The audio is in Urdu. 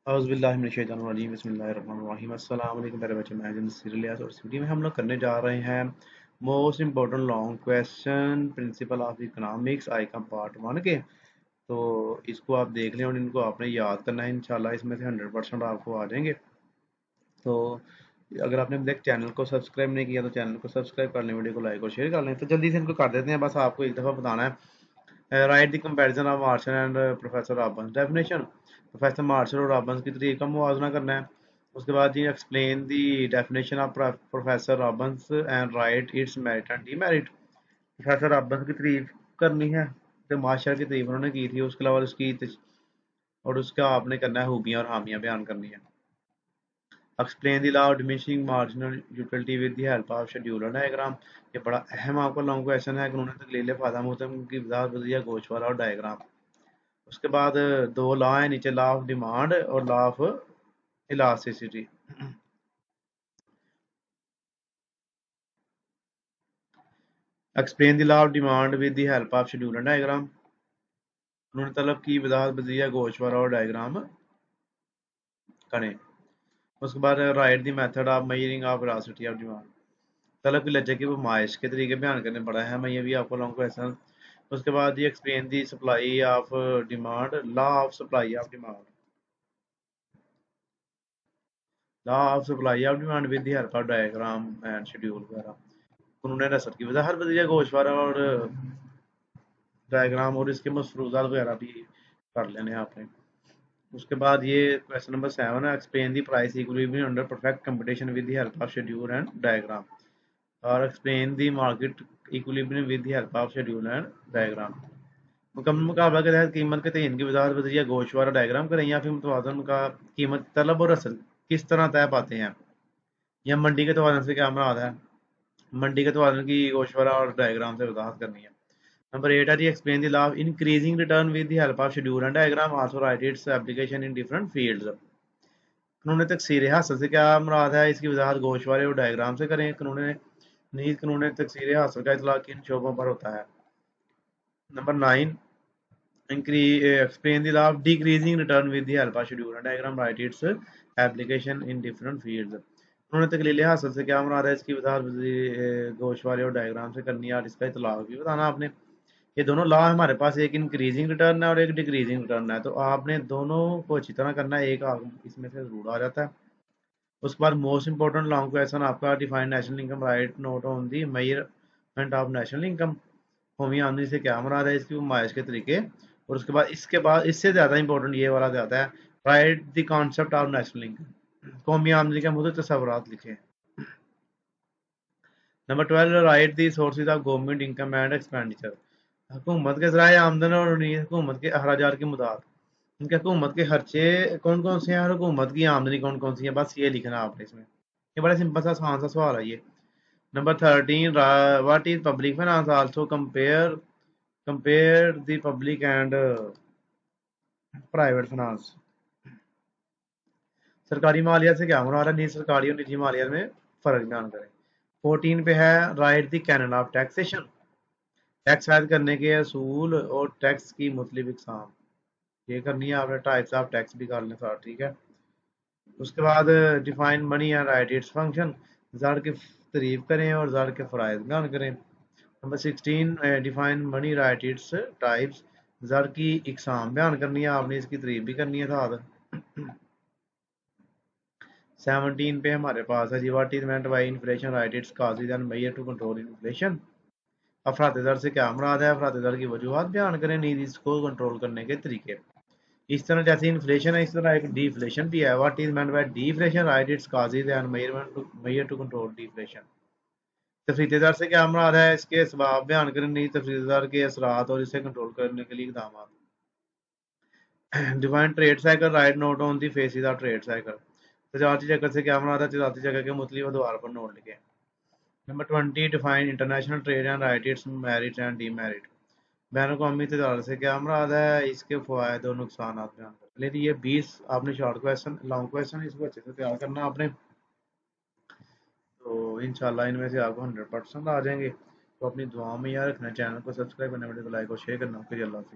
اعوذ باللہ من الشیطان الرجیم بسم اللہ الرحمن الرحیم السلام علیکم میرے بچے محجن سیریلیاس اور اس ویڈیو میں ہم لوگ کرنے جا رہے ہیں most important long question principle of economics I کا پارٹ 1 کے. تو اس کو آپ دیکھ لیں اور ان کو آپ نے یاد کرنا ہے. انشاءاللہ اس میں سے 100% آپ کو آ جائیں گے. تو اگر آپ نے ابھی تک چینل کو سبسکرائب نہیں کیا تو چینل کو سبسکرائب کر لیں, ویڈیو کو لائک اور شیئر کر لیں. تو جلدی سے ان کو کر دیتے ہیں. بس آپ کو ایک دفعہ بتانا ہے write the comparison of Marshall and professor Robbins definition. Professor Marshall اور رابنس کی طریقے کا موازنہ کرنا ہے. اس کے بعد جی explain the definition of professor Robbins and write its merit and demerit. Professor Robbins کی تعریف کرنی ہے کہ مارشل کی تعریف انہوں نے کی تھی. اس کے علاوہ اس کی اور اس کا آپ نے کرنا ہے خوبیاں اور خامیاں بیان کرنی ہے. Explain the law of diminishing marginal utility with the help of scheduler diagram. یہ بڑا اہم آپ کا لانگ کویسچن ہے کہ انہوں نے تقلیل فائدہ متم کی وضاحت بدلیہ گوشوارہ اور ڈائیگرام. اس کے بعد دو لا ہیں نیچے, لا آف ڈیمانڈ اور law of elasticity. Explain the law of demand with the help of scheduler diagram. انہوں نے طلب کی وضاحت بدلیہ گوشوارہ اور ڈائیگرام کریں. اس کے بعد right the method of measuring of elasticity of demand. طلب کی لچک کی پیمائش کے طریقے بیان کرنے پڑا ہے. میں یہ بھی آپ کو لانگ کویسچن. اس کے بعد یہ explain the supply of demand, law of supply of demand, law of supply of demand with the help of diagram and schedule وغیرہ. قانون رسد کی وضاحت بدلیہ گوشوارہ اور ڈائیگرام اور اس کے مفروضات وغیرہ بھی کر لینے ہیں آپ نے. اس کے بعد یہ کویسچن نمبر 7 ہے, explain the price equilibrium under perfect competition with the help of schedule and diagram. اور explain the market equilibrium with the help of schedule and diagram. مکمل مقابلہ کے تحت قیمت کے تعین کی وضاحت بدلیہ گوشوارہ ڈائیگرام کریں, یا پھر متوازن کا قیمت طلب اور رسل کس طرح طے پاتے ہیں, یا منڈی کے توازن سے کیا مراد ہے. منڈی کے توازن کی گوشوارہ اور ڈائیگرام سے وضاحت کرنی ہے. نمبر 8 ہے جی explain the law of increasing return with the help of schedule and diagram, also write its application in different fields. قانون تکثیر حاصل سے کیا مراد ہے, اس کی وضاحت گوشوارے اور ڈائیگرام سے کریں. قانون تکثیر حاصل کا اطلاق کن شعبوں پر ہوتا ہے. Number 9 explain the law of decreasing return with the help of schedule and diagram, write its application in different fields. انہوں نے تقلیل حاصل سے کیا مراد ہے, اس کی وضاحت گوشوارے اور ڈائیگرام سے کرنی ہے اور اس کا اطلاق بھی بتانا آپ نے. یہ دونوں لا ہمارے پاس ایک انکریزنگ ریٹرن ہے اور ایک ڈیکریزنگ ریٹرن ہے, تو آپ نے دونوں کو اچھی طرح کرنا ہے. ایک اس میں سے ضرور آ جاتا ہے. اس کے بعد موسٹ امپورٹنٹ لانگ کویسچن آپ کا define national income, write note on the measurement of national income. قومی آمدنی سے کیا مراد ہے, اس کی پیمائش کے طریقے. اور اس کے بعد اس سے زیادہ امپورٹنٹ یہ والا زیادہ ہے, write the concept of national income. قومی آمدنی کے مختلف تصورات لکھیں. Number 12 right the sources of government income and expenditure. حکومت کے ذرائع آمدن اور حکومت کے اخراجات کی مداد. ان کے حکومت کے خرچے کون کون سے ہیں اور حکومت کی آمدنی کون کون سی ہے, بس یہ لکھنا آپ نے اس میں. یہ بڑا سمپل سا آسان سا سوال ہے یہ. Number 13 what is public finance, also compare the public and private finance. سرکاری مالیات سے کیا مراد ہے, نہیں سرکاری اور نجی مالیات میں فرق بیان کریں. 14 پہ ہے write the canon of taxation, tax عائد کرنے کے اصول اور ٹیکس کی مختلف اقسام. یہ کرنی ہے آپ نے, ٹائپس آف ٹیکس بھی کر لیں ساتھ, ٹھیک ہے. اس کے بعد define money and write its function, زر کی تعریف کریں اور زر کے فرائض بیان کریں. Number 16 define money write its types, زر کی اقسام بیان کرنی ہے آپ نے, اس کی تعریف بھی کرنی ہے ساتھ. 17 پہ ہمارے پاس ہے جی what is meant by inflation, write its causes and measure to control inflation. افراط زر سے کیا مراد ہے, افراط زر کی وجوہات بیان کریں, نیز اس کو کنٹرول کرنے کے طریقے. اس طرح جیسے انفلیشن ہے اس طرح ایک ڈی فلیشن بھی ہے. What is meant by deflation, write its causes and measure to control deflation. تفریط زر سے کیا مراد ہے, اس کے اسباب بیان کریں, نہیں تفریط زر کے اثرات اور اسے کنٹرول کرنے کے لیے اقدامات. Define trade cycle, write note on the phases of trade cycle. تجارتی چکر سے کیا مراد ہے, تجارتی چکر کے مختلف ادوار پر نوٹ لکھیں. Number 20 define international trade and write its merit and demerit. بین الاقوامی تجارت سے کیا مراد ہے, اس کے فوائد اور نقصانات بیان کریں. لیکن یہ 20 آپ نے شارٹ کویسچن, لانگ کویسچن, اس کو اچھے سے تیار کرنا آپ نے. تو انشاءاللہ ان میں سے آپ کو 100% آ جائیں گے. تو اپنی دعاؤں میں یاد رکھنا, چینل کو سبسکرائب کرنا, ویڈیو کو لائک اور شیئر کرنا. اوکے, اللہ حافظ.